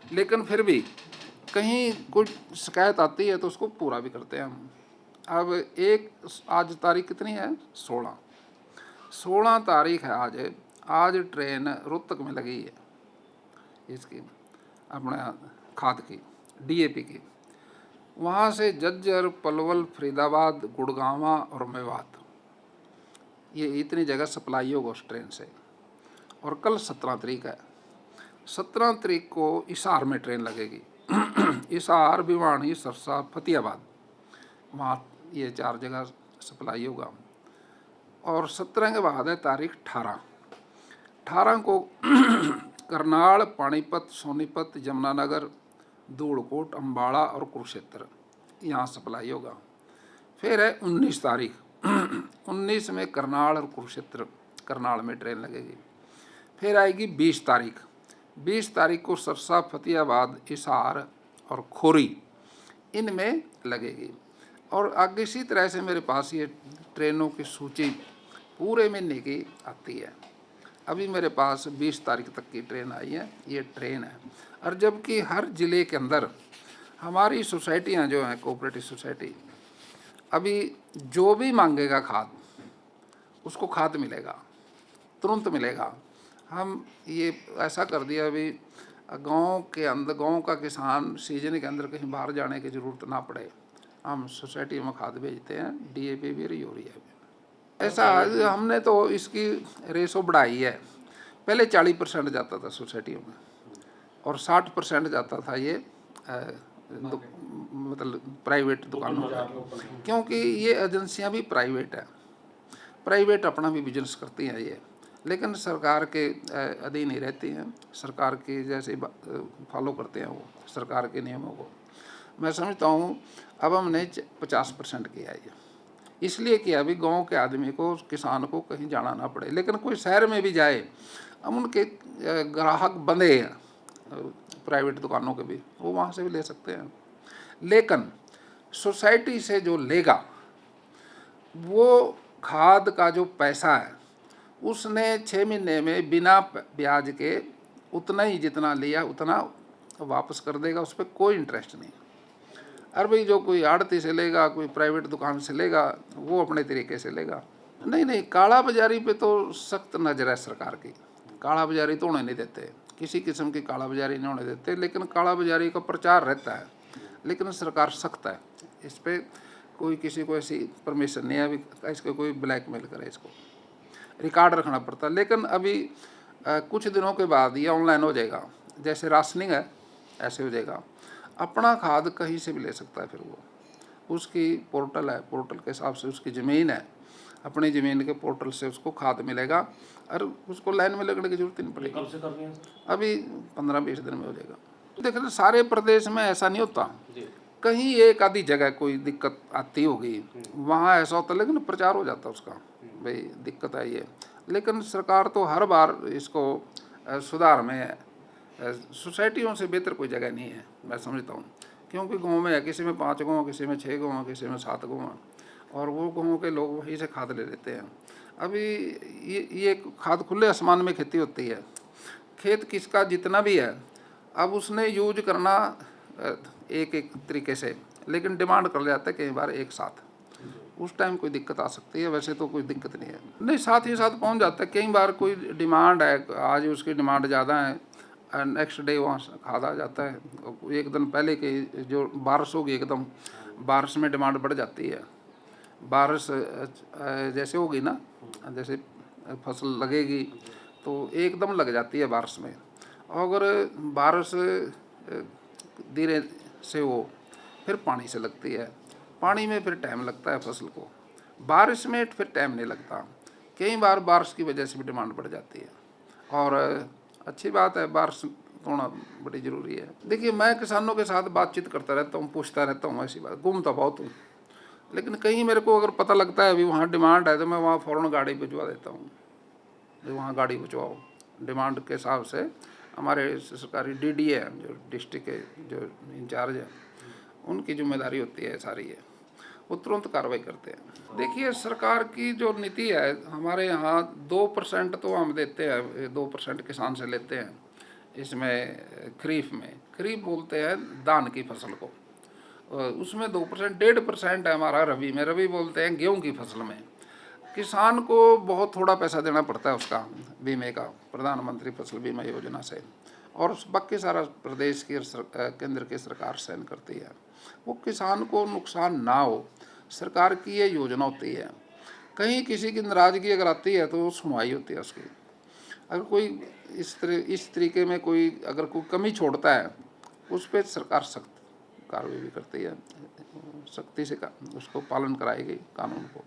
लेकिन फिर भी कहीं कुछ शिकायत आती है तो उसको पूरा भी करते हैं हम। अब एक आज तारीख कितनी है? 16। 16 तारीख है आज। आज ट्रेन रोहतक में लगी है इसकी, अपने खाद की, डीएपी की। वहाँ से जज्जर, पलवल, फरीदाबाद, गुड़गांवा और मेवात, ये इतनी जगह सप्लाई होगा उस ट्रेन से। और कल 17 तारीख है। 17 तारीख को हिसार में ट्रेन लगेगी। हिसार, भिवानी, सरसा, फतेहाबाद, वहाँ ये 4 जगह सप्लाई होगा। और 17 के बाद है तारीख 18। 18 को करनाल, पानीपत, सोनीपत, यमुनानगर, धूलकोट, अम्बाड़ा और कुरुक्षेत्र, यहाँ सप्लाई होगा। फिर है 19 तारीख। 19 में करनाल और कुरुक्षेत्र, करनाल में ट्रेन लगेगी। फिर आएगी 20 तारीख। 20 तारीख को सरसा, फतेहाबाद, हिसार और खोरी, इनमें लगेगी। और आगे इसी तरह से मेरे पास ये ट्रेनों की सूची पूरे महीने की आती है। अभी मेरे पास 20 तारीख तक की ट्रेन आई है, ये ट्रेन है। और जबकि हर ज़िले के अंदर हमारी सोसाइटियाँ जो हैं, कोऑपरेटिव सोसाइटी, अभी जो भी मांगेगा खाद, उसको खाद मिलेगा, तुरंत मिलेगा। हम ये ऐसा कर दिया अभी, गांव के अंदर, गांव का किसान सीजन के अंदर कहीं बाहर जाने की ज़रूरत ना पड़े, हम सोसाइटी में खाद भेजते हैं, डीएपी भी, यूरिया भी। ऐसा हमने तो इसकी रेशो बढ़ाई है। पहले 40% जाता था सोसाइटियों में और 60% जाता था ये मतलब प्राइवेट दुकानों में, क्योंकि ये एजेंसियां भी प्राइवेट है, प्राइवेट अपना भी बिजनेस करती हैं ये, लेकिन सरकार के अधीन ही रहती हैं, सरकार के जैसे फॉलो करते हैं वो सरकार के नियमों को। मैं समझता हूँ अब हमने 50% किया है, इसलिए कि अभी गांव के आदमी को, किसान को कहीं जाना ना पड़े। लेकिन कोई शहर में भी जाए, हम उनके ग्राहक बंधे हैं प्राइवेट दुकानों के भी, वो वहाँ से भी ले सकते हैं। लेकिन सोसाइटी से जो लेगा, वो खाद का जो पैसा है उसने 6 महीने में बिना ब्याज के उतना ही जितना लिया उतना वापस कर देगा, उस पर कोई इंटरेस्ट नहीं। अरे भाई, जो कोई आड़ती से लेगा, कोई प्राइवेट दुकान से लेगा, वो अपने तरीके से लेगा। नहीं, काला बाजारी पे तो सख्त नज़र है सरकार की। काला बाजारी तो होने नहीं देते, किसी किस्म की काला बाजारी नहीं होने देते। लेकिन काला बाजारी का प्रचार रहता है, लेकिन सरकार सख्त है इस पर। कोई किसी को ऐसी परमिशन नहीं है अभी इसको कोई ब्लैकमेल करे, इसको रिकॉर्ड रखना पड़ता है। लेकिन अभी कुछ दिनों के बाद ये ऑनलाइन हो जाएगा, जैसे राशनिंग है ऐसे हो जाएगा। अपना खाद कहीं से भी ले सकता है। फिर वो उसकी पोर्टल है, पोर्टल के हिसाब से उसकी ज़मीन है, अपनी ज़मीन के पोर्टल से उसको खाद मिलेगा और उसको लाइन में लगने की जरूरत ही नहीं पड़ेगी। कब से कर रही हैं? अभी 15-20 दिन में हो जाएगा। देखिए, सारे प्रदेश में ऐसा नहीं होता, कहीं एक आधी जगह कोई दिक्कत आती होगी, वहाँ ऐसा होता, लेकिन प्रचार हो जाता उसका, भाई दिक्कत आई है। लेकिन सरकार तो हर बार इसको सुधार में है। सोसाइटियों से बेहतर कोई जगह नहीं है, मैं समझता हूँ। क्योंकि गांव में है, किसी में 5 गांव, किसी में 6 गांव, किसी में 7 गांव, और वो गाँव के लोग वहीं से खाद ले लेते हैं। अभी ये खाद खुले आसमान में खेती होती है, खेत किसका जितना भी है, अब उसने यूज करना एक एक तरीके से, लेकिन डिमांड कर जाता है कई बार एक साथ, उस टाइम कोई दिक्कत आ सकती है। वैसे तो कोई दिक्कत नहीं है, नहीं साथ ही साथ पहुंच जाता है। कई बार कोई डिमांड है, आज उसकी डिमांड ज़्यादा है, नेक्स्ट डे वहाँ खाद आ जाता है। एक दिन पहले की जो बारिश होगी, एकदम बारिश में डिमांड बढ़ जाती है। बारिश जैसे होगी ना, जैसे फसल लगेगी तो एकदम लग जाती है बारिश में। अगर बारिश धीरे से हो, फिर पानी से लगती है, पानी में फिर टाइम लगता है फसल को, बारिश में फिर टाइम नहीं लगता। कई बार बारिश की वजह से भी डिमांड बढ़ जाती है, और अच्छी बात है, बारिश होना बड़ी ज़रूरी है। देखिए, मैं किसानों के साथ बातचीत करता रहता हूँ, पूछता रहता हूँ, ऐसी बात, घूमता बहुत हूँ। लेकिन कहीं मेरे को अगर पता लगता है अभी वहाँ डिमांड है, तो मैं वहाँ फ़ौरन गाड़ी भिजवा देता हूँ, जो वहाँ गाड़ी भिजवाओ। डिमांड के हिसाब से हमारे सरकारी डीडी है, जो डिस्ट्रिक्ट के जो इंचार्ज है, उनकी जिम्मेदारी होती है सारी है, वो तुरंत कार्रवाई करते हैं। देखिए, सरकार की जो नीति है, हमारे यहाँ 2% तो हम देते हैं, 2% किसान से लेते हैं। इसमें खरीफ में, खरीफ बोलते हैं धान की फसल को, उसमें 2%, 1.5% है हमारा रबी में, रबी बोलते हैं गेहूं की फसल में। किसान को बहुत थोड़ा पैसा देना पड़ता है उसका बीमे का, प्रधानमंत्री फसल बीमा योजना से, और बाकी सारा प्रदेश की केंद्र की सरकार सहन करती है। वो किसान को नुकसान ना हो, सरकार की ये योजना होती है। कहीं किसी की नाराज़गी अगर आती है तो सुनवाई होती है उसकी। अगर कोई इस तरीके में कोई अगर कोई कमी छोड़ता है, उस पर सरकार सख्त कार्रवाई भी करती है, सख्ती से उसको पालन कराएगी कानून को।